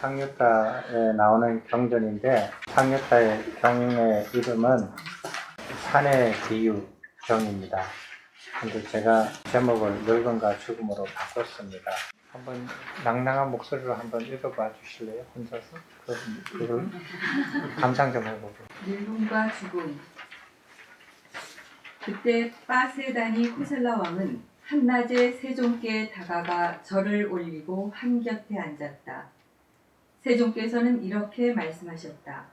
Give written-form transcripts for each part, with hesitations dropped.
상유타에 나오는 경전인데 상유타의 경의 이름은 산의 비유 경입니다. 근데 제가 제목을 늙음과 죽음으로 바꿨습니다. 한번 낭낭한 목소리로 한번 읽어봐 주실래요? 혼자서? 그걸 감상 좀 해보고. 늙음과 죽음. 그때 빠세다니 코살라 왕은 한낮에 세종께 다가가 절을 올리고 한곁에 앉았다. 세종께서는 이렇게 말씀하셨다.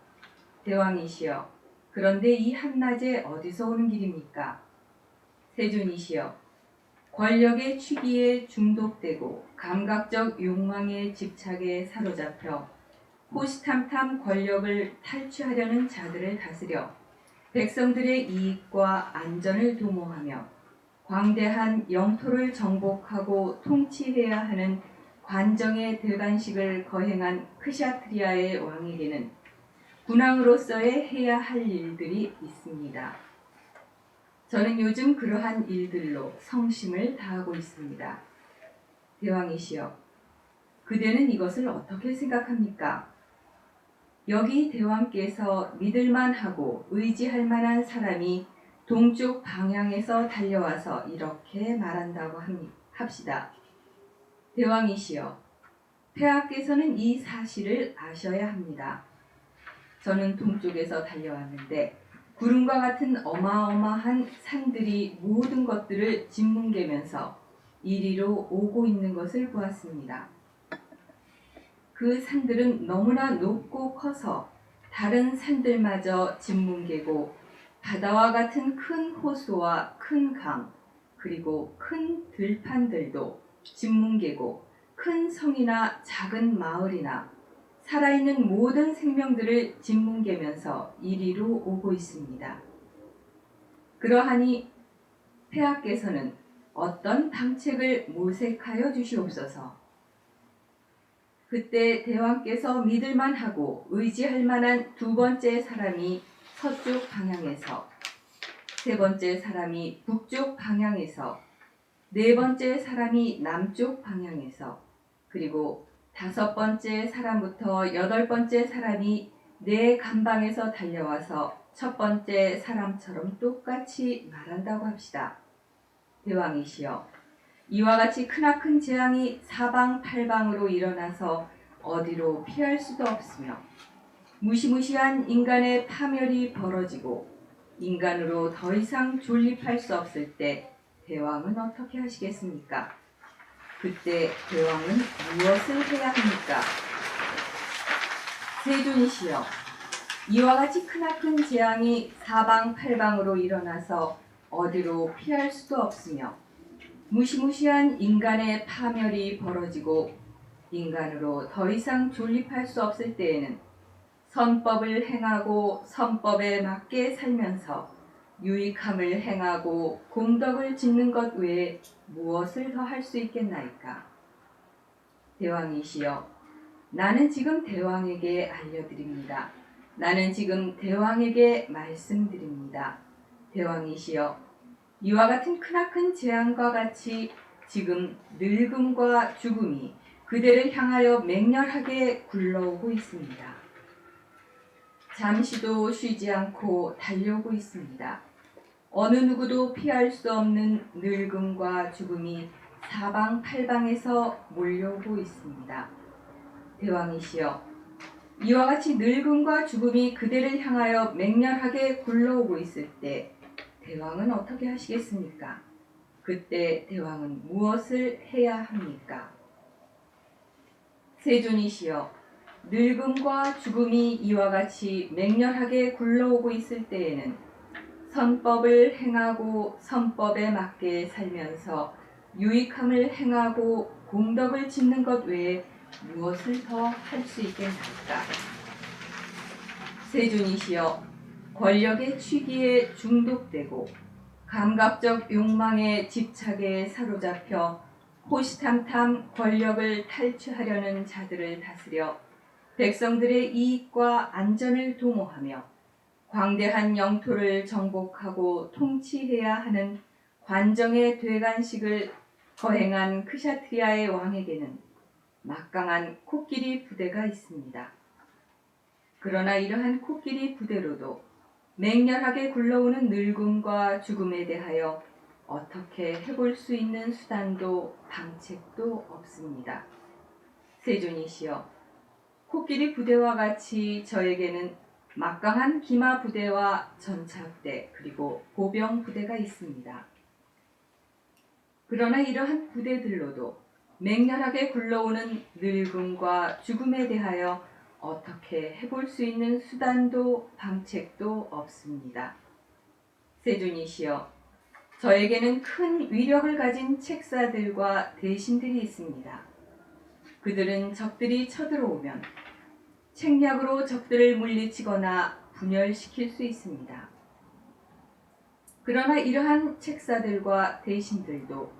대왕이시여, 그런데 이 한낮에 어디서 오는 길입니까? 세존이시여, 권력의 취기에 중독되고 감각적 욕망의 집착에 사로잡혀 호시탐탐 권력을 탈취하려는 자들을 다스려 백성들의 이익과 안전을 도모하며 광대한 영토를 정복하고 통치해야 하는 관정의 대관식을 거행한 크샤트리아의 왕에게는 군왕으로서의 해야 할 일들이 있습니다. 저는 요즘 그러한 일들로 성심을 다하고 있습니다. 대왕이시여, 그대는 이것을 어떻게 생각합니까? 여기 대왕께서 믿을만하고 의지할 만한 사람이 동쪽 방향에서 달려와서 이렇게 말한다고 합시다. 대왕이시여, 폐하께서는 이 사실을 아셔야 합니다. 저는 동쪽에서 달려왔는데 구름과 같은 어마어마한 산들이 모든 것들을 짓뭉개면서 이리로 오고 있는 것을 보았습니다. 그 산들은 너무나 높고 커서 다른 산들마저 짓뭉개고 바다와 같은 큰 호수와 큰 강, 그리고 큰 들판들도 짓뭉개고 큰 성이나 작은 마을이나 살아있는 모든 생명들을 짓뭉개면서 이리로 오고 있습니다. 그러하니 폐하께서는 어떤 방책을 모색하여 주시옵소서. 그때 대왕께서 믿을만하고 의지할 만한 두 번째 사람이 서쪽 방향에서, 세 번째 사람이 북쪽 방향에서, 네 번째 사람이 남쪽 방향에서, 그리고 다섯 번째 사람부터 여덟 번째 사람이 네 감방에서 달려와서 첫 번째 사람처럼 똑같이 말한다고 합시다. 대왕이시여, 이와 같이 크나큰 재앙이 사방팔방으로 일어나서 어디로 피할 수도 없으며 무시무시한 인간의 파멸이 벌어지고 인간으로 더 이상 존립할 수 없을 때 대왕은 어떻게 하시겠습니까? 그때 대왕은 무엇을 해야 합니까? 세존이시여, 이와 같이 크나큰 재앙이 사방팔방으로 일어나서 어디로 피할 수도 없으며 무시무시한 인간의 파멸이 벌어지고 인간으로 더 이상 존립할 수 없을 때에는 선법을 행하고 선법에 맞게 살면서 유익함을 행하고 공덕을 짓는 것 외에 무엇을 더 할 수 있겠나이까? 대왕이시여, 나는 지금 대왕에게 알려드립니다. 나는 지금 대왕에게 말씀드립니다. 대왕이시여, 이와 같은 크나큰 재앙과 같이 지금 늙음과 죽음이 그대를 향하여 맹렬하게 굴러오고 있습니다. 잠시도 쉬지 않고 달려오고 있습니다. 어느 누구도 피할 수 없는 늙음과 죽음이 사방팔방에서 몰려오고 있습니다. 대왕이시여, 이와 같이 늙음과 죽음이 그대를 향하여 맹렬하게 굴러오고 있을 때 대왕은 어떻게 하시겠습니까? 그때 대왕은 무엇을 해야 합니까? 세존이시여, 늙음과 죽음이 이와 같이 맹렬하게 굴러오고 있을 때에는 선법을 행하고 선법에 맞게 살면서 유익함을 행하고 공덕을 짓는 것 외에 무엇을 더 할 수 있겠나이까? 세존이시여, 권력의 취기에 중독되고 감각적 욕망의 집착에 사로잡혀 호시탐탐 권력을 탈취하려는 자들을 다스려 백성들의 이익과 안전을 도모하며 광대한 영토를 정복하고 통치해야 하는 관정의 대관식을 거행한 크샤트리아의 왕에게는 막강한 코끼리 부대가 있습니다. 그러나 이러한 코끼리 부대로도 맹렬하게 굴러오는 늙음과 죽음에 대하여 어떻게 해볼 수 있는 수단도 방책도 없습니다. 세존이시여, 코끼리 부대와 같이 저에게는 막강한 기마 부대와 전차 부대 그리고 보병 부대가 있습니다. 그러나 이러한 부대들로도 맹렬하게 굴러오는 늙음과 죽음에 대하여 어떻게 해볼 수 있는 수단도 방책도 없습니다. 세존이시여, 저에게는 큰 위력을 가진 책사들과 대신들이 있습니다. 그들은 적들이 쳐들어오면 책략으로 적들을 물리치거나 분열시킬 수 있습니다. 그러나 이러한 책사들과 대신들도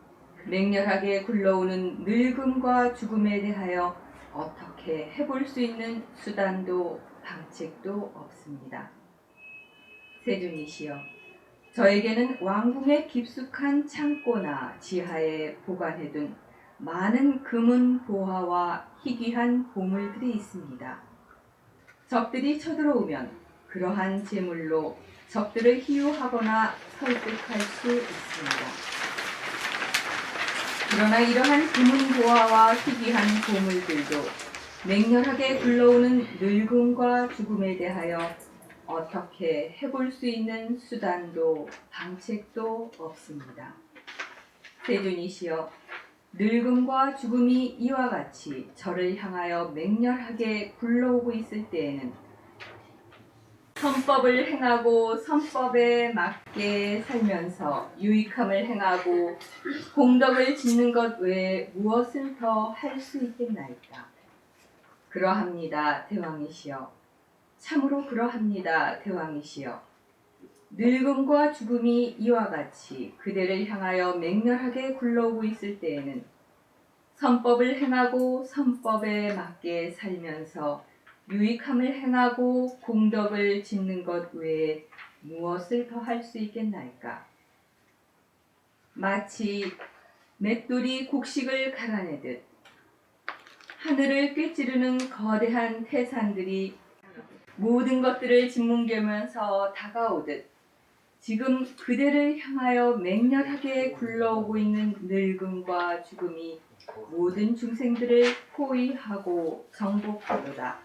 맹렬하게 굴러오는 늙음과 죽음에 대하여 어떻게 해볼 수 있는 수단도 방책도 없습니다. 세존이시여, 저에게는 왕궁의 깊숙한 창고나 지하에 보관해둔 많은 금은 보화와 희귀한 보물들이 있습니다. 적들이 쳐들어오면 그러한 재물로 적들을 희유하거나 설득할 수 있습니다. 그러나 이러한 금은 보화와 희귀한 보물들도 맹렬하게 굴러오는 늙음과 죽음에 대하여 어떻게 해볼 수 있는 수단도 방책도 없습니다. 세존이시여, 늙음과 죽음이 이와 같이 저를 향하여 맹렬하게 굴러오고 있을 때에는 선법을 행하고 선법에 맞게 살면서 유익함을 행하고 공덕을 짓는 것 외에 무엇을 더 할 수 있겠나이까? 그러합니다, 대왕이시여. 참으로 그러합니다, 대왕이시여. 늙음과 죽음이 이와 같이 그대를 향하여 맹렬하게 굴러오고 있을 때에는 선법을 행하고 선법에 맞게 살면서 유익함을 행하고 공덕을 짓는 것 외에 무엇을 더 할 수 있겠나이까? 마치 맷돌이 곡식을 갈아내듯 하늘을 꿰찌르는 거대한 태산들이 모든 것들을 짓뭉개면서 다가오듯 지금 그대를 향하여 맹렬하게 굴러오고 있는 늙음과 죽음이 모든 중생들을 포위하고 정복하도다.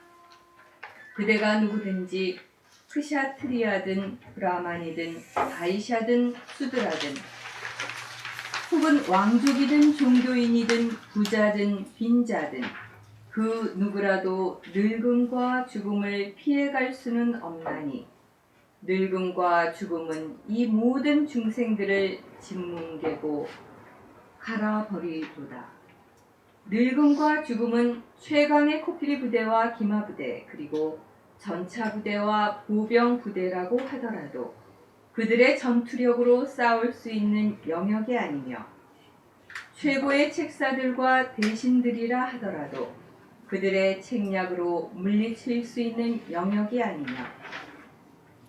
그대가 누구든지 크샤트리아든 브라만이든 바이샤든 수드라든 혹은 왕족이든 종교인이든 부자든 빈자든 그 누구라도 늙음과 죽음을 피해갈 수는 없나니 늙음과 죽음은 이 모든 중생들을 짓뭉개고 갈아버리도다. 늙음과 죽음은 최강의 코끼리 부대와 기마 부대 그리고 전차 부대와 보병 부대라고 하더라도 그들의 전투력으로 싸울 수 있는 영역이 아니며 최고의 책사들과 대신들이라 하더라도 그들의 책략으로 물리칠 수 있는 영역이 아니며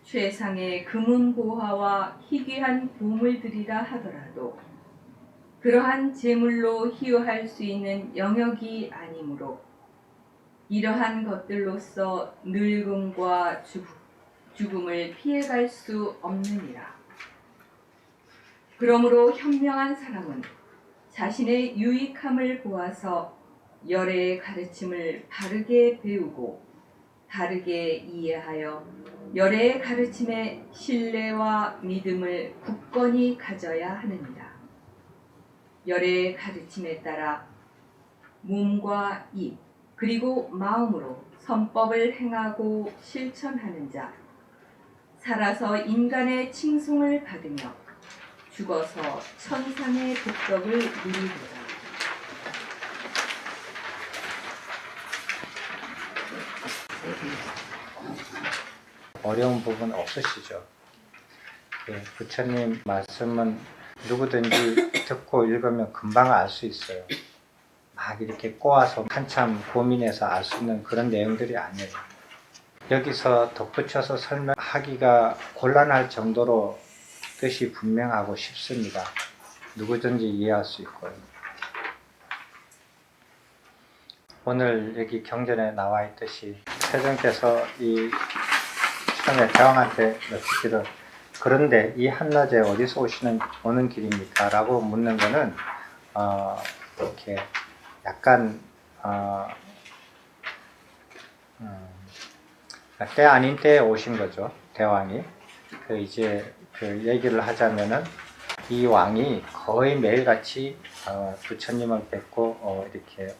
최상의 금은 보화와 희귀한 보물들이라 하더라도 그러한 재물로 희유할 수 있는 영역이 아니므로 이러한 것들로서 늙음과 죽음을 피해갈 수 없느니라. 그러므로 현명한 사람은 자신의 유익함을 보아서 열의 가르침을 바르게 배우고 다르게 이해하여 열의 가르침에 신뢰와 믿음을 굳건히 가져야 하느니라. 열의 가르침에 따라 몸과 입 그리고 마음으로 선법을 행하고 실천하는 자, 살아서 인간의 칭송을 받으며 죽어서 천상의 복덕을 누리리라. 어려운 부분 없으시죠? 예, 부처님 말씀은 누구든지 듣고 읽으면 금방 알 수 있어요. 막 이렇게 꼬아서 한참 고민해서 알 수 있는 그런 내용들이 아니에요. 여기서 덧붙여서 설명하기가 곤란할 정도로 뜻이 분명하고 쉽습니다. 누구든지 이해할 수 있고요. 오늘 여기 경전에 나와 있듯이 태종께서 이 처음에 대왕한테 여쭙기를 그런데 이 한낮에 어디서 오는 길입니까? 라고 묻는 거는 이렇게 약간 때 아닌 때에 오신 거죠. 대왕이. 이제 그 얘기를 하자면은 이 왕이 거의 매일같이 부처님을 뵙고 이렇게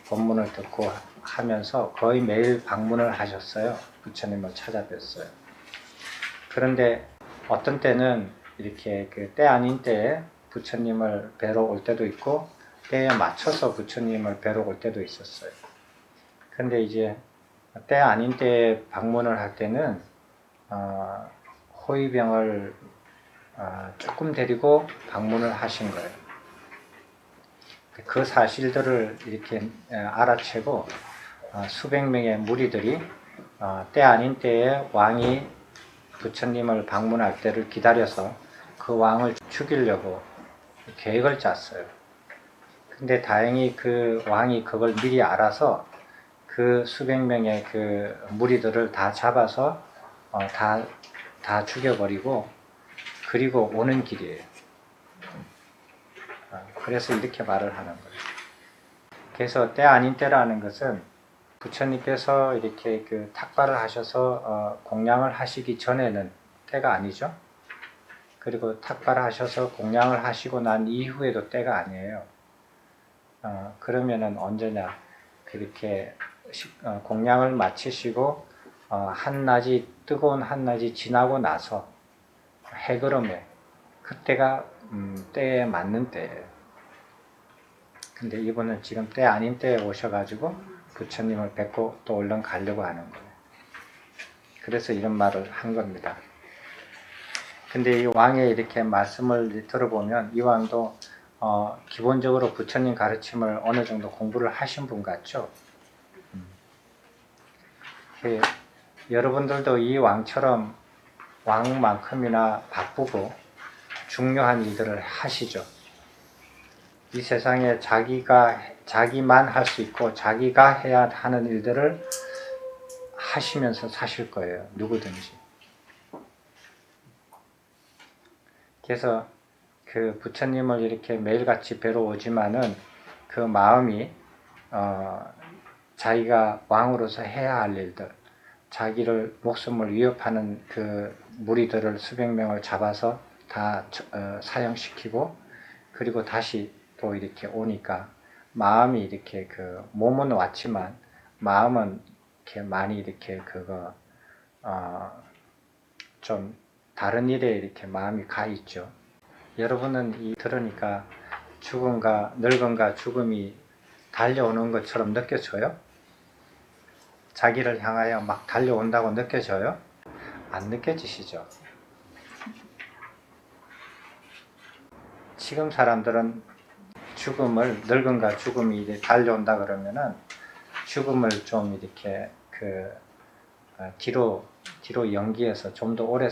법문을 듣고 하면서 거의 매일 방문을 하셨어요. 부처님을 찾아뵀어요. 그런데 어떤 때는 이렇게 그 때 아닌 때에 부처님을 뵈러 올 때도 있고 때에 맞춰서 부처님을 뵈러 올 때도 있었어요. 그런데 이제 때 아닌 때에 방문을 할 때는 호위병을 조금 데리고 방문을 하신 거예요. 그 사실들을 이렇게 알아채고 수백 명의 무리들이 때 아닌 때에 왕이 부처님을 방문할 때를 기다려서 그 왕을 죽이려고 계획을 짰어요. 근데 다행히 그 왕이 그걸 미리 알아서 그 수백 명의 그 무리들을 다 잡아서 다 죽여버리고 그리고 오는 길이에요. 그래서 이렇게 말을 하는 거예요. 그래서 때 아닌 때라는 것은 부처님께서 이렇게 그 탁발을 하셔서 공양을 하시기 전에는 때가 아니죠. 그리고 탁발을 하셔서 공양을 하시고 난 이후에도 때가 아니에요. 그러면은 언제냐? 그렇게 공양을 마치시고 한낮이 뜨거운 한낮이 지나고 나서 해그름에 그때가 때에 맞는 때예요. 근데 이분은 지금 때 아닌 때에 오셔가지고 부처님을 뵙고 또 얼른 가려고 하는 거예요. 그래서 이런 말을 한 겁니다. 근데 이 왕의 이렇게 말씀을 들어보면 이 왕도 기본적으로 부처님 가르침을 어느 정도 공부를 하신 분 같죠? 여러분들도 이 왕처럼 왕만큼이나 바쁘고 중요한 일들을 하시죠. 이 세상에 자기만 할 수 있고 자기가 해야 하는 일들을 하시면서 사실 거예요. 누구든지. 그래서 그 부처님을 이렇게 매일같이 뵈러 오지만은 그 마음이 자기가 왕으로서 해야 할 일들, 자기를 목숨을 위협하는 그 무리들을 수백 명을 잡아서 다 사형시키고 그리고 다시 또 이렇게 오니까 마음이 이렇게 그 몸은 왔지만 마음은 이렇게 많이 이렇게 그거 좀 다른 일에 이렇게 마음이 가 있죠. 여러분은 들으니까 죽음과 늙음과 죽음이 달려오는 것처럼 느껴져요? 자기를 향하여 막 달려온다고 느껴져요? 안 느껴지시죠? 지금 사람들은 죽음을, 늙음과 죽음이 이제 달려온다 그러면은 죽음을 좀 이렇게 뒤로 연기해서 좀 더 오래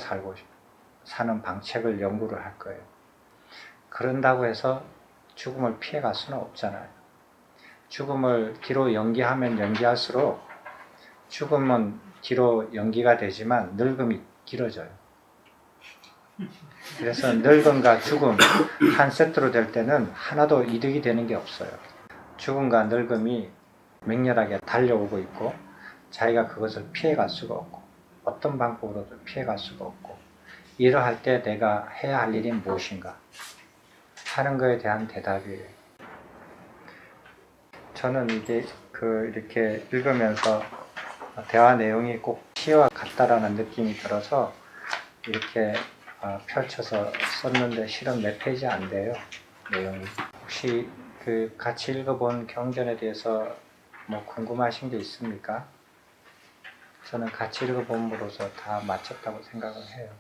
사는 방책을 연구를 할 거예요. 그런다고 해서 죽음을 피해갈 수는 없잖아요. 죽음을 뒤로 연기하면 연기할수록 죽음은 뒤로 연기가 되지만 늙음이 길어져요. 그래서 늙음과 죽음 한 세트로 될 때는 하나도 이득이 되는 게 없어요. 죽음과 늙음이 맹렬하게 달려오고 있고 자기가 그것을 피해갈 수가 없고 어떤 방법으로도 피해갈 수가 없고 이러할 때 내가 해야 할 일이 무엇인가 하는 거에 대한 대답이에요. 저는 이게 이렇게 읽으면서 대화 내용이 꼭 시와 같다라는 느낌이 들어서 이렇게 펼쳐서 썼는데 실은 몇 페이지 안 돼요. 내용이. 혹시 같이 읽어본 경전에 대해서 뭐 궁금하신 게 있습니까? 저는 같이 읽어봄으로써 다 맞췄다고 생각을 해요.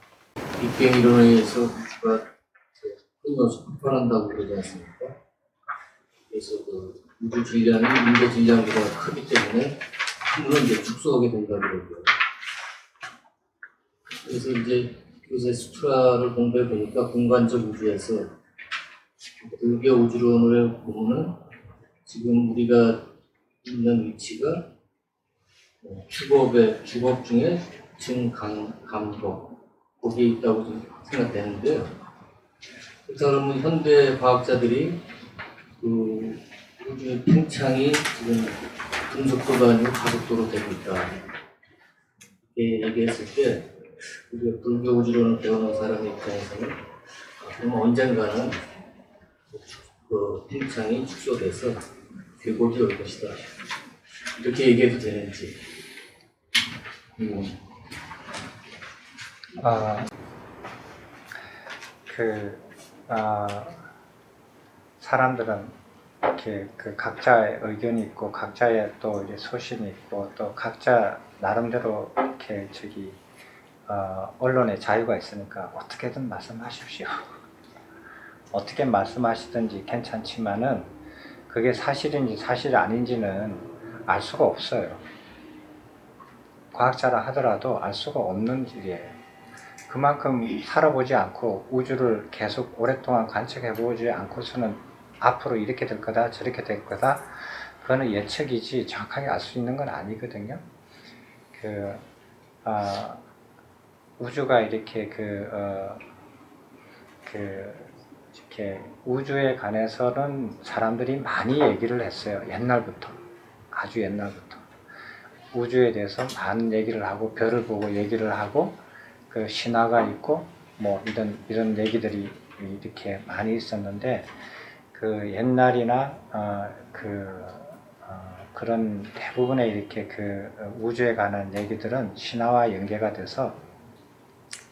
빅뱅 이론에 의해서 우주가 끊임없이 폭발한다고 그러지 않습니까? 그래서 그 우주 질량이 인대 질량보다 크기 때문에 물론 이제 축소하게 된다고 그러고요. 그래서 이제 요새 수트라를 공부해 보니까 공간적 우주에서 불교 우주론을 보면은 지금 우리가 있는 위치가 주법 중에 증강감법 거기에 있다고 생각되는데요. 그렇다면 현대 과학자들이 그 우주의 팽창이 지금 등속도가 아니고 가속도로 되고 있다. 이렇게 얘기했을 때 우리가 불교 우주론을 배우는 사람 입장에서는 그럼 언젠가는 그 팽창이 축소돼서 궤골이 올 것이다. 이렇게 얘기해도 되는지. 사람들은 이렇게 그 각자의 의견이 있고 각자의 또 이제 소신이 있고 또 각자 나름대로 이렇게 언론의 자유가 있으니까 어떻게든 말씀하십시오. 어떻게 말씀하시든지 괜찮지만은 그게 사실인지 사실 아닌지는 알 수가 없어요. 과학자라 하더라도 알 수가 없는 일이에요. 그만큼 살아보지 않고 우주를 계속 오랫동안 관측해보지 않고서는 앞으로 이렇게 될 거다 저렇게 될 거다 그거는 예측이지 정확하게 알 수 있는 건 아니거든요. 우주가 이렇게 이렇게 우주에 관해서는 사람들이 많이 얘기를 했어요. 옛날부터 아주 옛날부터 우주에 대해서 많은 얘기를 하고 별을 보고 얘기를 하고 그 신화가 있고 뭐 이런 얘기들이 이렇게 많이 있었는데 그 옛날이나 그런 대부분의 이렇게 우주에 관한 얘기들은 신화와 연계가 돼서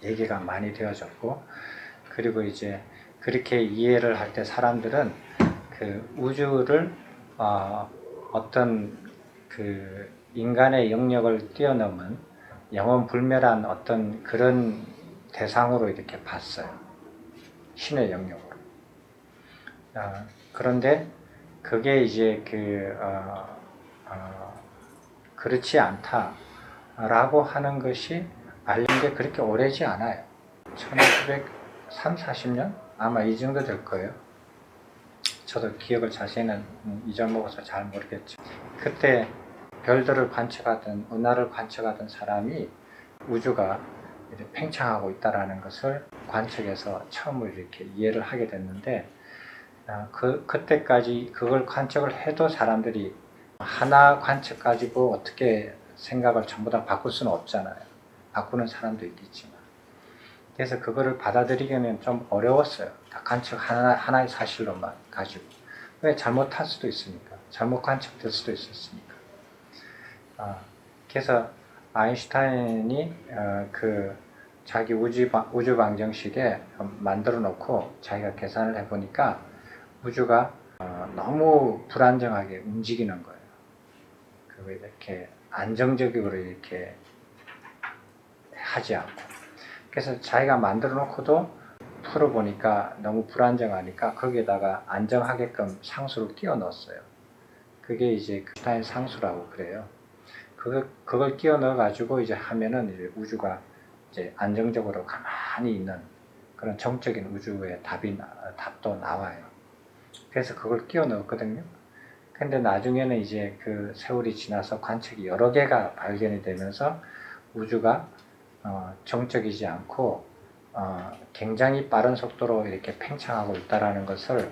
얘기가 많이 되어졌고 그리고 이제 그렇게 이해를 할 때 사람들은 그 우주를 어떤 그 인간의 영역을 뛰어넘은 영원불멸한 어떤 그런 대상으로 이렇게 봤어요. 신의 영역으로. 그런데 그게 이제 그렇지 않다라고 하는 것이 알린 게 그렇게 오래지 않아요. 1930, 40년? 아마 이 정도 될 거예요. 저도 기억을 자세히는 잊어먹어서 잘 모르겠죠. 그때 별들을 관측하던 은하를 관측하던 사람이 우주가 이렇게 팽창하고 있다는 것을 관측해서 처음으로 이렇게 이해를 하게 됐는데 그때까지 그걸 관측을 해도 사람들이 하나 관측 가지고 어떻게 생각을 전부 다 바꿀 수는 없잖아요. 바꾸는 사람도 있겠지만 그래서 그거를 받아들이기는 좀 어려웠어요. 다 관측 하나의 사실로만 가지고 왜 잘못할 수도 있으니까 잘못 관측될 수도 있었으니까 그래서 아인슈타인이 자기 우주 방정식에 만들어 놓고 자기가 계산을 해보니까 우주가 너무 불안정하게 움직이는 거예요. 그리고 이렇게 안정적으로 이렇게 하지 않고 그래서 자기가 만들어 놓고도 풀어보니까 너무 불안정하니까 거기에다가 안정하게끔 상수를 끼워 넣었어요. 그게 이제 슈타인 상수라고 그래요. 그걸 끼워 넣어 가지고 이제 하면은 이제 우주가 이제 안정적으로 가만히 있는 그런 정적인 우주의 답도 나와요. 그래서 그걸 끼워 넣었거든요. 근데 나중에는 이제 그 세월이 지나서 관측이 여러 개가 발견이 되면서 우주가 정적이지 않고 굉장히 빠른 속도로 이렇게 팽창하고 있다는 것을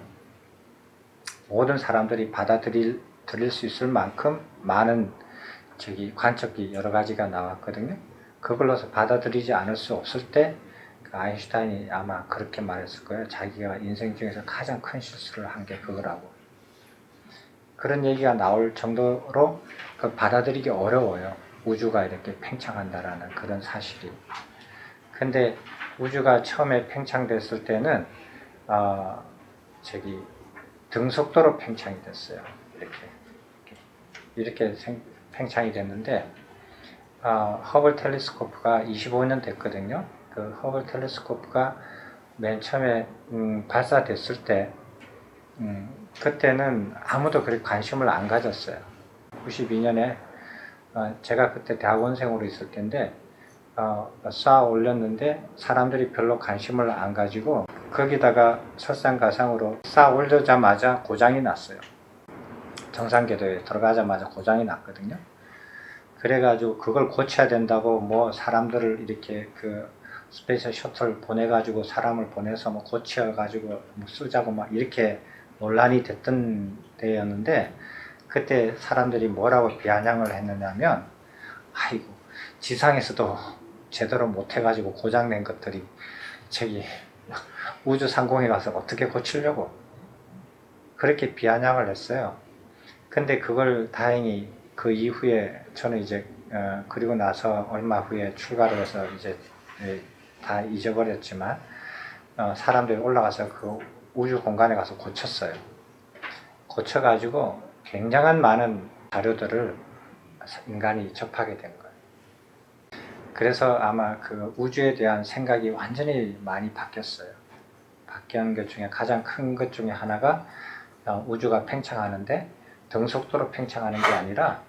모든 사람들이 받아들일 수 있을 만큼 많은 관측이 여러 가지가 나왔거든요. 그걸로서 받아들이지 않을 수 없을 때 아인슈타인이 아마 그렇게 말했을 거예요. 자기가 인생 중에서 가장 큰 실수를 한 게 그거라고. 그런 얘기가 나올 정도로 받아들이기 어려워요. 우주가 이렇게 팽창한다라는 그런 사실이. 근데 우주가 처음에 팽창됐을 때는 등속도로 팽창이 됐어요. 이렇게 팽창이 됐는데 허블 텔레스코프가 25년 됐거든요. 그 허블 텔레스코프가 맨 처음에 발사됐을 때 그때는 아무도 그렇게 관심을 안 가졌어요. 92년에 제가 그때 대학원생으로 있을 텐데 쌓아 올렸는데 사람들이 별로 관심을 안 가지고 거기다가 설상가상으로 쌓아 올려자마자 고장이 났어요. 정상궤도에 들어가자마자 고장이 났거든요. 그래가지고 그걸 고쳐야 된다고 뭐 사람들을 이렇게 그 스페이스 셔틀 보내가지고 사람을 보내서 뭐 고쳐가지고 뭐 쓰자고 막 이렇게 논란이 됐던 때였는데, 그때 사람들이 뭐라고 비아냥을 했느냐면, 아이고 지상에서도 제대로 못해가지고 고장낸 것들이 저기 우주 상공에 가서 어떻게 고치려고, 그렇게 비아냥을 했어요. 근데 그걸 다행히 그 이후에 저는 이제 그리고 나서 얼마 후에 출가를 해서 이제 다 잊어버렸지만 사람들이 올라가서 그 우주 공간에 가서 고쳤어요. 고쳐가지고 굉장한 많은 자료들을 인간이 접하게 된 거예요. 그래서 아마 그 우주에 대한 생각이 완전히 많이 바뀌었어요. 바뀐 것 중에 가장 큰 것 중에 하나가 우주가 팽창하는데 등속도로 팽창하는 게 아니라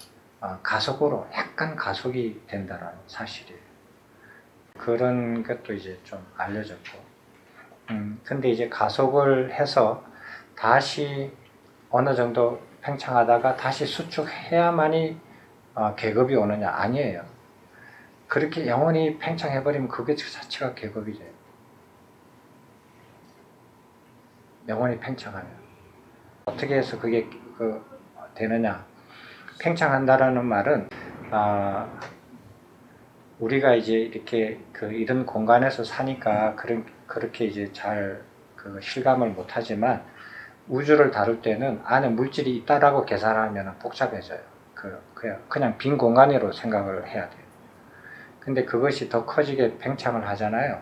가속으로 약간 가속이 된다는 사실이에요. 그런 것도 이제 좀 알려졌고, 근데 이제 가속을 해서 다시 어느 정도 팽창하다가 다시 수축해야만이 계급이 오느냐? 아니에요. 그렇게 영원히 팽창해버리면 그게 자체가 계급이죠. 영원히 팽창하면 어떻게 해서 그게 되느냐? 팽창한다라는 말은 우리가 이제 이렇게 이런 공간에서 사니까 그렇게 이제 잘 실감을 못하지만, 우주를 다룰 때는 안에 물질이 있다라고 계산하면 복잡해져요. 그냥 빈 공간으로 생각을 해야 돼요. 근데 그것이 더 커지게 팽창을 하잖아요.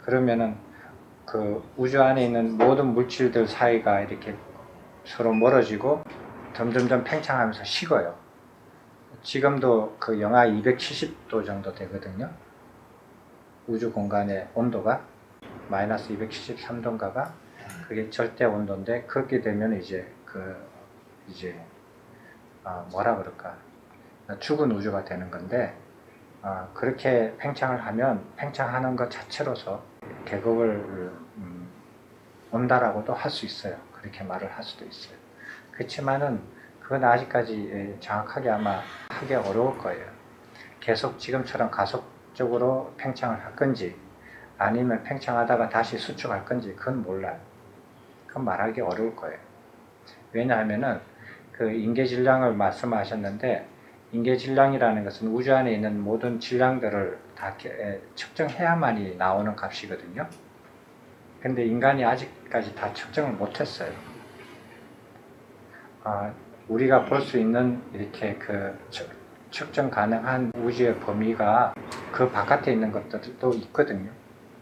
그러면은 그 우주 안에 있는 모든 물질들 사이가 이렇게 서로 멀어지고 점점점 팽창하면서 식어요. 지금도 그 영하 270도 정도 되거든요. 우주 공간의 온도가 마이너스 273도인가가 그게 절대 온도인데, 그렇게 되면 이제 뭐라 그럴까, 죽은 우주가 되는 건데, 그렇게 팽창을 하면 팽창하는 것 자체로서 계급을 온다라고도 할 수 있어요. 그렇게 말을 할 수도 있어요. 그렇지만은 그건 아직까지 정확하게 아마 하기 어려울 거예요. 계속 지금처럼 가속적으로 팽창을 할 건지 아니면 팽창하다가 다시 수축할 건지 그건 몰라요. 그건 말하기 어려울 거예요. 왜냐하면은 그 인계질량을 말씀하셨는데, 인계질량이라는 것은 우주 안에 있는 모든 질량들을 다 측정해야만이 나오는 값이거든요. 근데 인간이 아직까지 다 측정을 못했어요. 우리가 볼 수 있는 이렇게 측정 가능한 우주의 범위가 그 바깥에 있는 것들도 있거든요.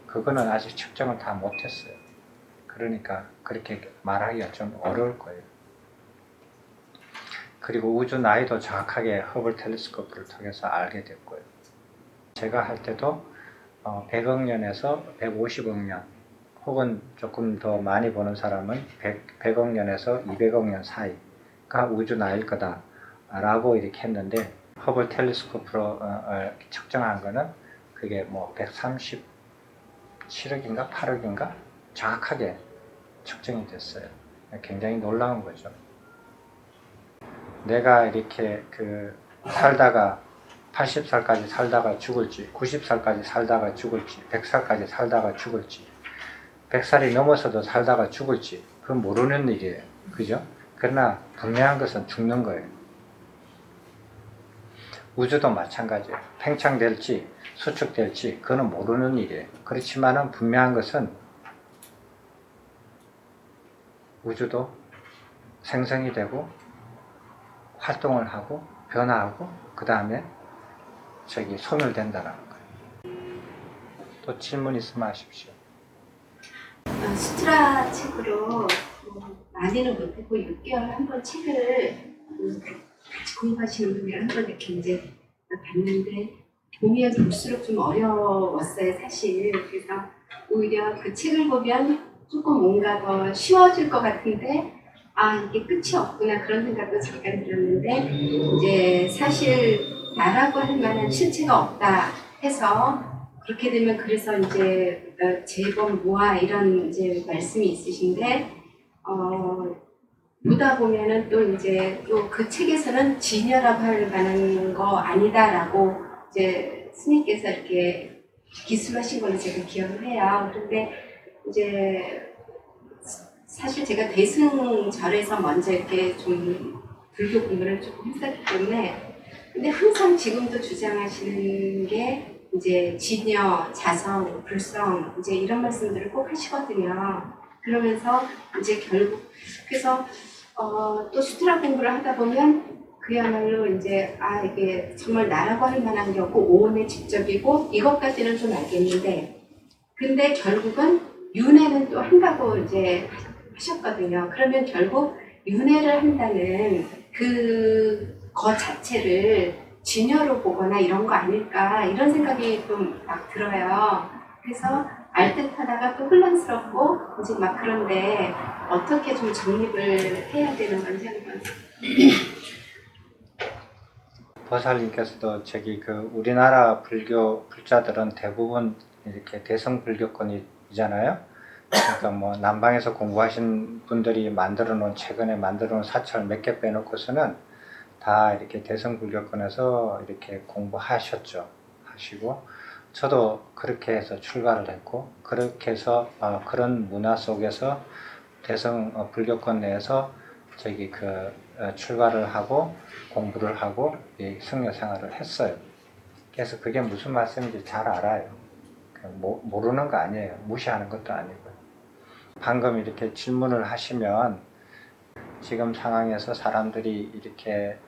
그거는 아직 측정을 다 못했어요. 그러니까 그렇게 말하기가 좀 어려울 거예요. 그리고 우주 나이도 정확하게 허블 텔레스코프를 통해서 알게 됐고요. 제가 할 때도 100억 년에서 150억 년, 혹은 조금 더 많이 보는 사람은 100억 년에서 200억 년 사이가 우주 나이일 거다 라고 이렇게 했는데, 허블 텔레스코프로 측정한 거는 그게 뭐 137억인가 8억인가 정확하게 측정이 됐어요. 굉장히 놀라운 거죠. 내가 이렇게 살다가 80살까지 살다가 죽을지, 90살까지 살다가 죽을지, 100살까지 살다가 죽을지, 100살이 넘어서도 살다가 죽을지, 그건 모르는 일이에요. 그죠? 그러나 분명한 것은 죽는 거예요. 우주도 마찬가지예요. 팽창될지 수축될지 그거는 모르는 일이에요. 그렇지만은 분명한 것은 우주도 생성이 되고 활동을 하고 변화하고 그 다음에 소멸된다는 거예요. 또 질문 있으면 하십시오. 수트라 책으로 많이는 못했고 6개월 한 번 책을 같이 공부하시는 분들 한 번 이렇게 이제 봤는데 보면 볼수록 좀 어려웠어요, 사실. 그래서 오히려 그 책을 보면 조금 뭔가 더 쉬워질 것 같은데, 이게 끝이 없구나 그런 생각도 잠깐 들었는데, 이제 사실 나라고 할 만한 실체가 없다 해서 그렇게 되면, 그래서 이제 재범 모아 이런 이제 말씀이 있으신데, 보다 보면은 또 이제 또 그 책에서는 진여라고 할 만한 거 아니다라고 이제 스님께서 이렇게 기술하신 걸로 제가 기억을 해요. 그런데 이제 사실 제가 대승절에서 먼저 이렇게 좀 불교 공부를 조금 했었기 때문에 근데 항상 지금도 주장하시는 게 이제 진여, 자성, 불성 이제 이런 말씀들을 꼭 하시거든요. 그러면서 이제 결국 그래서 또 수트라 공부를 하다 보면 그야말로 이제 이게 정말 나라고 할 만한 게 없고 오온의 직접이고 이것까지는 좀 알겠는데 근데 결국은 윤회는 또 한다고 이제 하셨거든요. 그러면 결국 윤회를 한다는 그 자체를 진여로 보거나 이런 거 아닐까 이런 생각이 좀 막 들어요. 그래서 알 듯하다가 또 혼란스럽고 이제 막 그런데 어떻게 좀 정립을 해야 되는 건지 한번. 보살님께서도 저기 그 우리나라 불교 불자들은 대부분 이렇게 대성 불교권이잖아요. 그러니까 뭐 남방에서 공부하신 분들이 만들어 놓은 최근에 만들어 놓은 사찰 몇 개 빼놓고서는 다 이렇게 대성 불교권에서 이렇게 공부하셨죠. 하시고 저도 그렇게 해서 출가를 했고 그렇게 해서 그런 문화 속에서 대성 불교권 내에서 저기 출가를 하고 공부를 하고 승려 생활을 했어요. 그래서 그게 무슨 말씀인지 잘 알아요. 모르는 거 아니에요. 무시하는 것도 아니고요. 방금 이렇게 질문을 하시면 지금 상황에서 사람들이 이렇게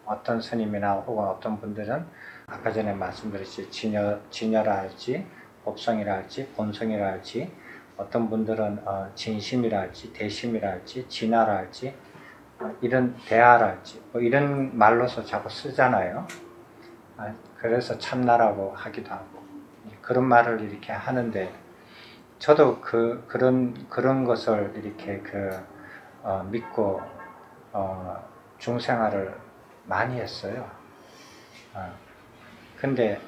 어떤 스님이나 혹은 어떤 분들은 아까 전에 말씀드렸지 진여라 할지 법성이라 할지 본성이라 할지 어떤 분들은 진심이라 할지 대심이라 할지 진화라 할지 이런 대화라 할지 뭐 이런 말로서 자꾸 쓰잖아요. 그래서 참나라고 하기도 하고 그런 말을 이렇게 하는데 저도 그런 것을 이렇게 믿고 중생활을 많이 했어요. 근데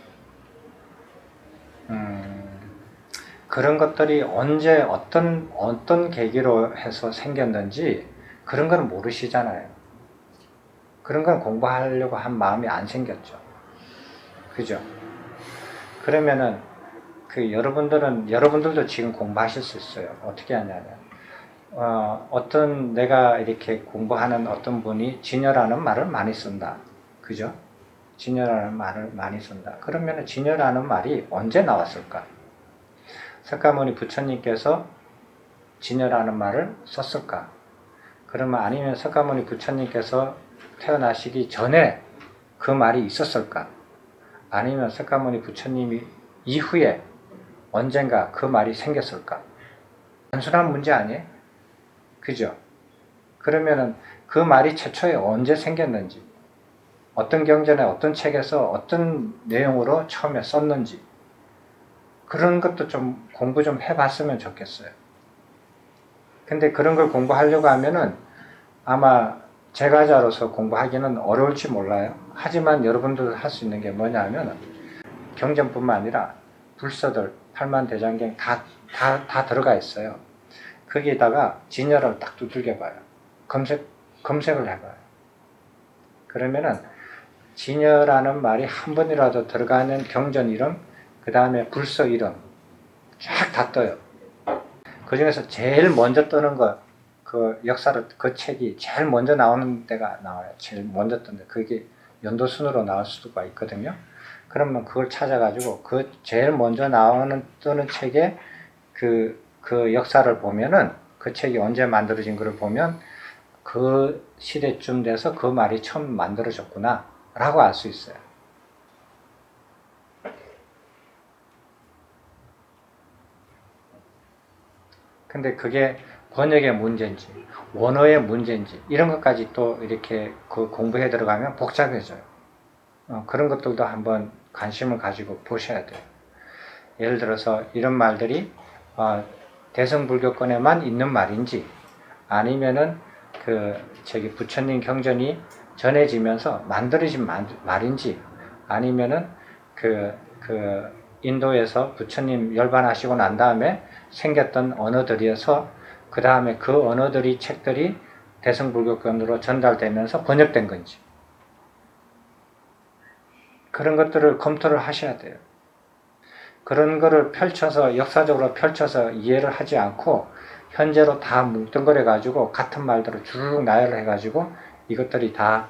그런 것들이 언제 어떤 계기로 해서 생겼는지 그런 건 모르시잖아요. 그런 건 공부하려고 한 마음이 안 생겼죠. 그죠? 그러면은 여러분들도 지금 공부하실 수 있어요. 어떻게 하냐면 어떤 내가 이렇게 공부하는 어떤 분이 진여라는 말을 많이 쓴다. 그죠? 진여라는 말을 많이 쓴다. 그러면 진여라는 말이 언제 나왔을까? 석가모니 부처님께서 진여라는 말을 썼을까? 그러면 아니면 석가모니 부처님께서 태어나시기 전에 그 말이 있었을까? 아니면 석가모니 부처님이 이후에 언젠가 그 말이 생겼을까? 단순한 문제 아니에요? 그죠? 그러면은 그 말이 최초에 언제 생겼는지, 어떤 경전에 어떤 책에서 어떤 내용으로 처음에 썼는지, 그런 것도 좀 공부 좀 해봤으면 좋겠어요. 근데 그런 걸 공부하려고 하면은 아마 제가자로서 공부하기는 어려울지 몰라요. 하지만 여러분들 할 수 있는 게 뭐냐 하면 경전뿐만 아니라 불서들, 팔만대장경 다 들어가 있어요. 거기에다가 진여를 딱 두들겨 봐요. 검색을 해봐요. 그러면은 진여라는 말이 한 번이라도 들어가는 경전 이름, 그 다음에 불서 이름 쫙 다 떠요. 그 중에서 제일 먼저 뜨는 거, 그 역사를, 그 책이 제일 먼저 나오는 데가 나와요. 제일 먼저 뜨는 데. 그게 연도순으로 나올 수가 있거든요. 그러면 그걸 찾아가지고 그 제일 먼저 뜨는 책에 그 역사를 보면은 그 책이 언제 만들어진 것을 보면 그 시대쯤 돼서 그 말이 처음 만들어졌구나 라고 알 수 있어요. 근데 그게 번역의 문제인지 원어의 문제인지 이런 것까지 또 이렇게 공부해 들어가면 복잡해져요. 그런 것들도 한번 관심을 가지고 보셔야 돼요. 예를 들어서 이런 말들이 대성불교권에만 있는 말인지 아니면은 부처님 경전이 전해지면서 만들어진 말인지 아니면은 인도에서 부처님 열반하시고 난 다음에 생겼던 언어들이어서 그 다음에 그 언어들이 책들이 대승불교권으로 전달되면서 번역된 건지 그런 것들을 검토를 하셔야 돼요. 그런 거를 펼쳐서 역사적으로 펼쳐서 이해를 하지 않고 현재로 다 뭉뚱그려 가지고 같은 말대로 주르륵 나열을 해가지고 이것들이 다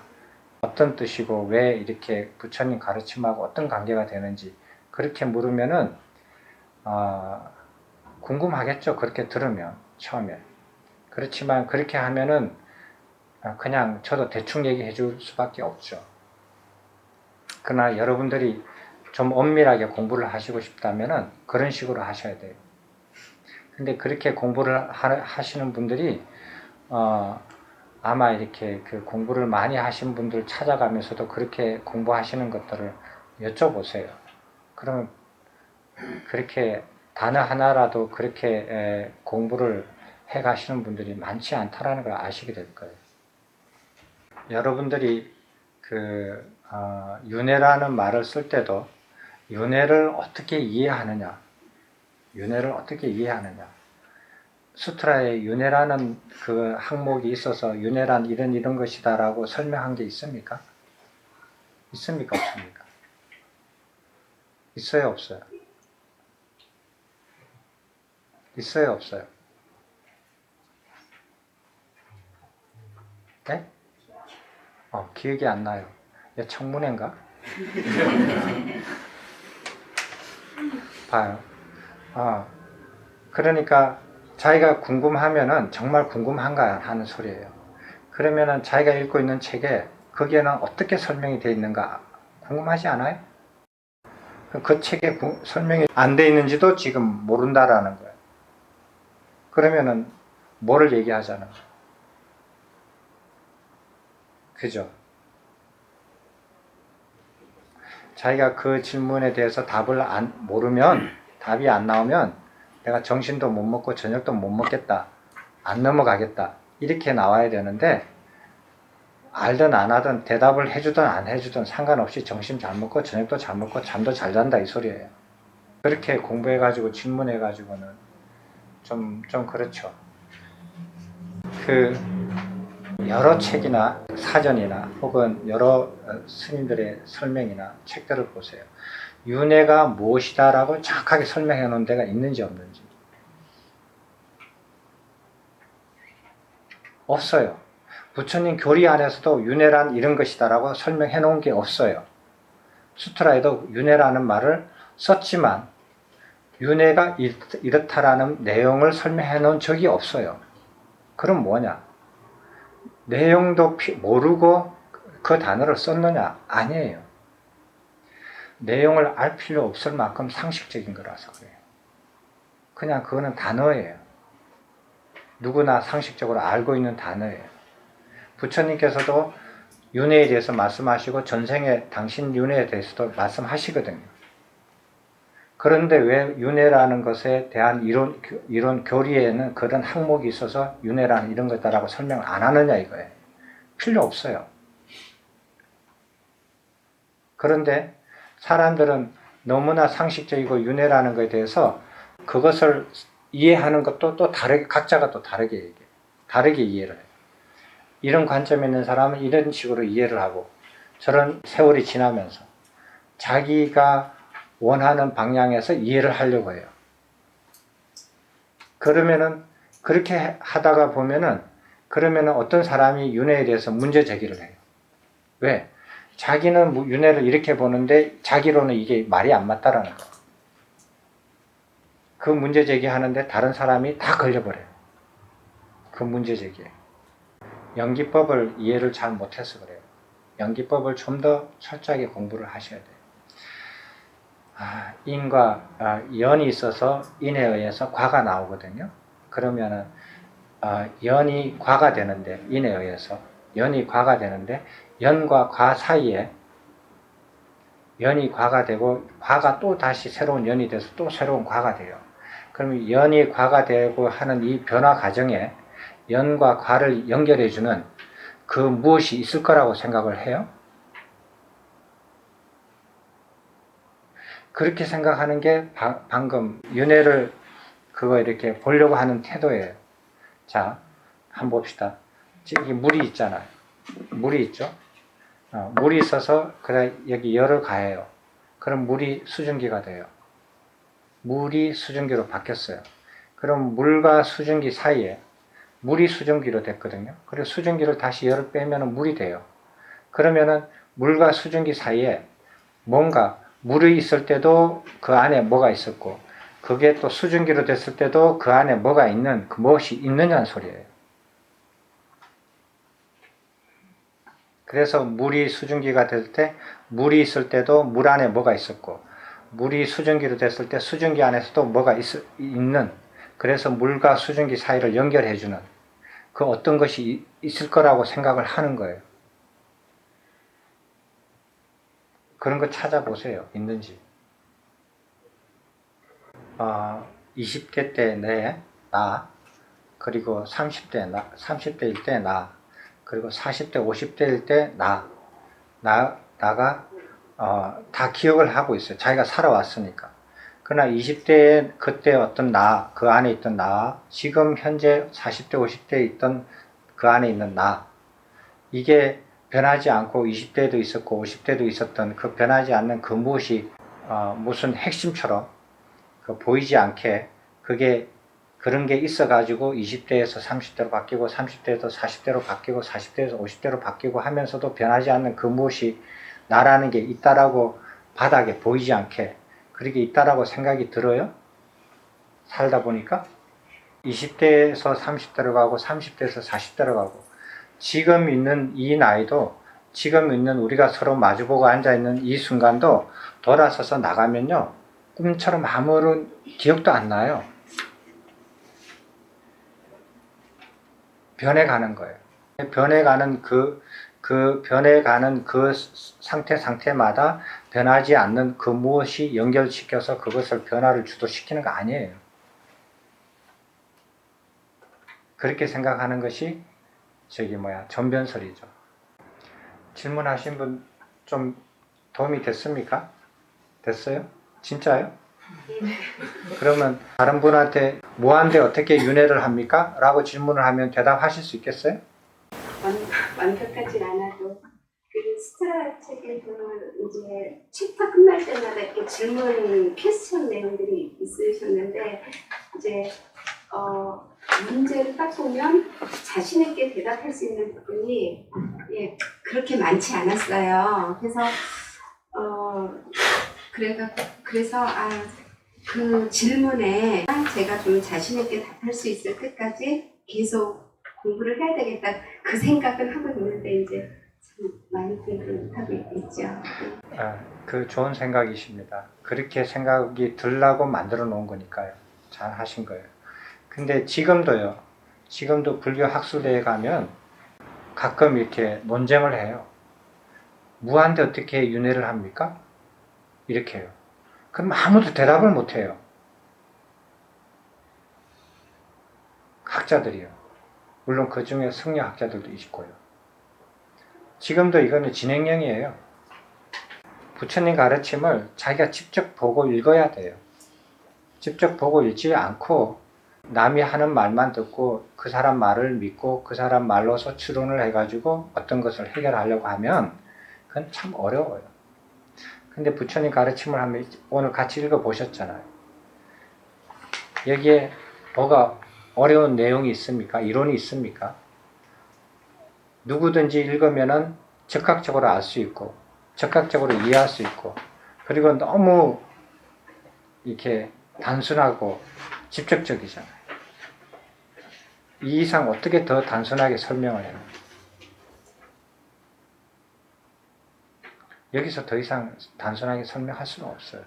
어떤 뜻이고 왜 이렇게 부처님 가르침하고 어떤 관계가 되는지 그렇게 물으면은 궁금하겠죠. 그렇게 들으면 처음에. 그렇지만 그렇게 하면은 그냥 저도 대충 얘기해 줄 수밖에 없죠. 그러나 여러분들이 좀 엄밀하게 공부를 하시고 싶다면은 그런 식으로 하셔야 돼요. 근데 그렇게 공부를 하시는 분들이 아마 이렇게 그 공부를 많이 하신 분들 찾아가면서도 그렇게 공부하시는 것들을 여쭤보세요. 그러면 그렇게 단어 하나라도 그렇게 공부를 해 가시는 분들이 많지 않다라는 걸 아시게 될 거예요. 여러분들이 윤회라는 말을 쓸 때도 윤회를 어떻게 이해하느냐, 윤회를 어떻게 이해하느냐. 수트라에 윤회라는 그 항목이 있어서 윤회란 이런 것이다라고 설명한 게 있습니까? 있습니까? 없습니까? 있어요? 없어요? 있어요? 없어요? 네? 기억이 안 나요. 청문회인가? 봐요. 그러니까 자기가 궁금하면은 정말 궁금한가 하는 소리예요. 그러면은 자기가 읽고 있는 책에 거기에는 어떻게 설명이 되어 있는가 궁금하지 않아요? 그 책에 설명이 안 되어 있는지도 지금 모른다라는 거예요. 그러면은 뭐를 얘기하잖아. 그죠? 자기가 그 질문에 대해서 답을 모르면, 답이 안 나오면 내가 정신도 못 먹고 저녁도 못 먹겠다, 안 넘어가겠다 이렇게 나와야 되는데 알든 안 하든 대답을 해주든 안 해주든 상관없이 점심 잘 먹고 저녁도 잘 먹고 잠도 잘 잔다 이 소리예요. 그렇게 공부해가지고 질문해가지고는 좀 그렇죠. 여러 책이나 사전이나 혹은 여러 스님들의 설명이나 책들을 보세요. 윤회가 무엇이다 라고 정확하게 설명해 놓은 데가 있는지 없는지. 없어요. 부처님 교리 안에서도 윤회란 이런 것이다 라고 설명해 놓은 게 없어요. 수트라에도 윤회라는 말을 썼지만 윤회가 이렇다라는 내용을 설명해 놓은 적이 없어요. 그럼 뭐냐? 내용도 모르고 그 단어를 썼느냐? 아니에요. 내용을 알 필요 없을 만큼 상식적인 거라서 그래요. 그냥 그거는 단어예요. 누구나 상식적으로 알고 있는 단어예요. 부처님께서도 윤회에 대해서 말씀하시고 전생에 당신 윤회에 대해서도 말씀하시거든요. 그런데 왜 윤회라는 것에 대한 이론 교리에는 그런 항목이 있어서 윤회라는 이런 거다라고 설명을 안 하느냐 이거예요. 필요 없어요. 그런데 사람들은 너무나 상식적이고 윤회라는 것에 대해서 그것을 이해하는 것도 또 다르게, 각자가 또 다르게 얘기해요. 다르게 이해를 해요. 이런 관점에 있는 사람은 이런 식으로 이해를 하고 저런 세월이 지나면서 자기가 원하는 방향에서 이해를 하려고 해요. 그러면은 그렇게 하다가 보면은 그러면은 어떤 사람이 윤회에 대해서 문제 제기를 해요. 왜? 자기는 윤회를 이렇게 보는데 자기로는 이게 말이 안 맞다라는 거예요. 그 문제 제기하는데 다른 사람이 다 걸려버려요. 그 문제 제기에. 연기법을 이해를 잘 못해서 그래요. 연기법을 좀 더 철저하게 공부를 하셔야 돼요. 인과 연이 있어서 인에 의해서 과가 나오거든요. 그러면은 연이 과가 되는데 인에 의해서 연이 과가 되는데 연과 과 사이에 연이 과가 되고 과가 또 다시 새로운 연이 돼서 또 새로운 과가 돼요. 그러면 연이 과가 되고 하는 이 변화 과정에 연과 과를 연결해주는 그 무엇이 있을 거라고 생각을 해요? 그렇게 생각하는 게 방금 윤회를 그거 이렇게 보려고 하는 태도예요. 자, 한번 봅시다. 여기 물이 있잖아요. 물이 있죠. 물이 있어서 그래 여기 열을 가해요. 그럼 물이 수증기가 돼요. 물이 수증기로 바뀌었어요. 그럼 물과 수증기 사이에 물이 수증기로 됐거든요. 그리고 수증기를 다시 열을 빼면 물이 돼요. 그러면은 물과 수증기 사이에 뭔가 물이 있을 때도 그 안에 뭐가 있었고, 그게 또 수증기로 됐을 때도 그 안에 뭐가 있는, 그 무엇이 있느냐는 소리예요. 그래서 물이 수증기가 될 때, 물이 있을 때도 물 안에 뭐가 있었고, 물이 수증기로 됐을 때 수증기 안에서도 뭐가 있는, 그래서 물과 수증기 사이를 연결해주는 그 어떤 것이 있을 거라고 생각을 하는 거예요. 그런 거 찾아보세요. 있는지. 20대 때 나, 그리고 30대일 때 나, 그리고 40대, 50대일 때 나가 다 기억을 하고 있어요. 자기가 살아왔으니까. 그러나 20대에 그때 어떤 나, 그 안에 있던 나, 지금 현재 40대, 50대에 있던 그 안에 있는 나, 이게 변하지 않고 20대에도 있었고 50대도 있었던 그 변하지 않는 그 무엇이 무슨 핵심처럼 보이지 않게 그게 그런 게 있어가지고 20대에서 30대로 바뀌고 30대에서 40대로 바뀌고 40대에서 50대로 바뀌고 하면서도 변하지 않는 그 무엇이 나라는 게 있다라고 바닥에 보이지 않게 그렇게 있다라고 생각이 들어요? 살다 보니까 20대에서 30대로 가고 30대에서 40대로 가고 지금 있는 이 나이도 지금 있는 우리가 서로 마주보고 앉아있는 이 순간도 돌아서서 나가면요 꿈처럼 아무런 기억도 안 나요. 변해가는 거예요. 변해가는 변해가는 그 상태마다 변하지 않는 그 무엇이 연결시켜서 그것을 변화를 주도시키는 거 아니에요. 그렇게 생각하는 것이 전변설이죠. 질문하신 분 좀 도움이 됐습니까? 됐어요? 진짜요? 그러면 다른 분한테 뭐한데 어떻게 윤회를 합니까? 라고 질문을 하면 대답하실 수 있겠어요? 완벽하진 않아도 그 스트라 책에도 이제 챕터 끝날 때마다 이렇게 질문 퀘스천 내용들이 있으셨는데 이제 문제를 딱 보면 자신있게 대답할 수 있는 부분이 그렇게 많지 않았어요. 그래서 그 질문에 제가 좀 자신있게 답할 수 있을 때까지 계속 공부를 해야 되겠다 그 생각은 하고 있는데 이제 참 많이 공부를 못하고 있죠. 그 좋은 생각이십니다. 그렇게 생각이 들라고 만들어 놓은 거니까요. 잘 하신 거예요. 근데 지금도 불교 학술대에 가면 가끔 이렇게 논쟁을 해요. 무한대 어떻게 윤회를 합니까? 이렇게 해요. 그럼 아무도 대답을 못 해요. 학자들이요. 물론 그 중에 승려학자들도 있고요. 지금도 이거는 진행형이에요. 부처님 가르침을 자기가 직접 보고 읽어야 돼요. 직접 보고 읽지 않고 남이 하는 말만 듣고 그 사람 말을 믿고 그 사람 말로서 추론을 해가지고 어떤 것을 해결하려고 하면 그건 참 어려워요. 근데 부처님 가르침을 하면 오늘 같이 읽어보셨잖아요. 여기에 뭐가 어려운 내용이 있습니까? 이론이 있습니까? 누구든지 읽으면은 즉각적으로 알 수 있고 즉각적으로 이해할 수 있고 그리고 너무 이렇게 단순하고 직접적이잖아요. 이 이상 어떻게 더 단순하게 설명을 해요? 여기서 더 이상 단순하게 설명할 수는 없어요.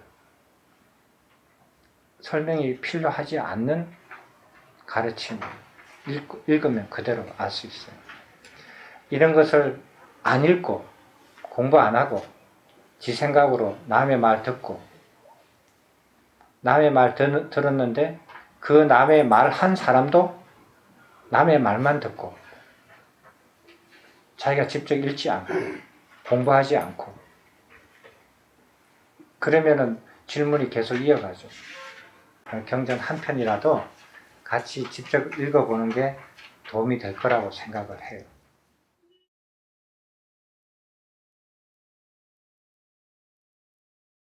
설명이 필요하지 않는 가르침, 읽으면 그대로 알 수 있어요. 이런 것을 안 읽고 공부 안 하고 지 생각으로 남의 말 듣고 남의 말 들었는데 그 남의 말 한 사람도 남의 말만 듣고 자기가 직접 읽지 않고 공부하지 않고 그러면은 질문이 계속 이어가죠. 경전 한 편이라도 같이 직접 읽어보는 게 도움이 될 거라고 생각을 해요.